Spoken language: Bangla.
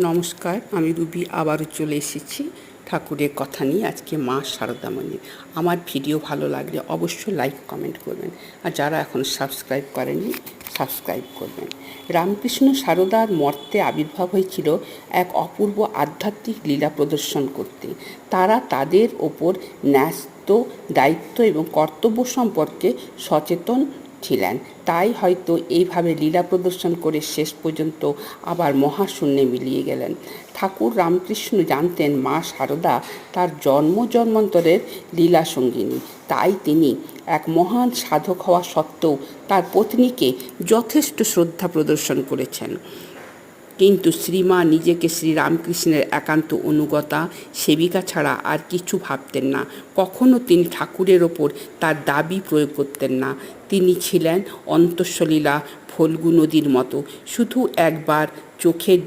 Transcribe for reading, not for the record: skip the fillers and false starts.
নমস্কার, আমি রুবি আবারও চলে এসেছি ঠাকুরের কথা নিয়ে। আজকে মা সারদা মন্দির। আমার ভিডিও ভালো লাগলে অবশ্যই লাইক কমেন্ট করবেন, আর যারা এখন সাবস্ক্রাইব করেননি সাবস্ক্রাইব করবেন। রামকৃষ্ণ সারদার মর্তে আবির্ভাব হয়েছিল এক অপূর্ব আধ্যাত্মিক লীলা প্রদর্শন করতে। তারা তাদের ওপর ন্যস্ত দায়িত্ব এবং কর্তব্য সম্পর্কে সচেতন ছিলেন, তাই হয়তো এইভাবে লীলা প্রদর্শন করে শেষ পর্যন্ত আবার মহাশূন্যে মিলিয়ে গেলেন। ঠাকুর রামকৃষ্ণ জানতেন মা সারদা তার জন্মান্তরের লীলা সঙ্গিনী, তাই তিনি এক মহান সাধক হওয়া সত্ত্বেও তার পত্নীকে যথেষ্ট শ্রদ্ধা প্রদর্শন করেছেন। কিন্তু শ্রীমা নিজেকে শ্রীরামকৃষ্ণের একান্ত অনুগতা সেবিকা ছাড়া আর কিছু ভাবতেন না। কখনো তিনি ঠাকুরের ওপর তার দাবি প্রয়োগ করতেন না। তিনি ছিলেন অন্তঃসলীলা ফল্গু নদীর মতো, শুধু একবার চোখের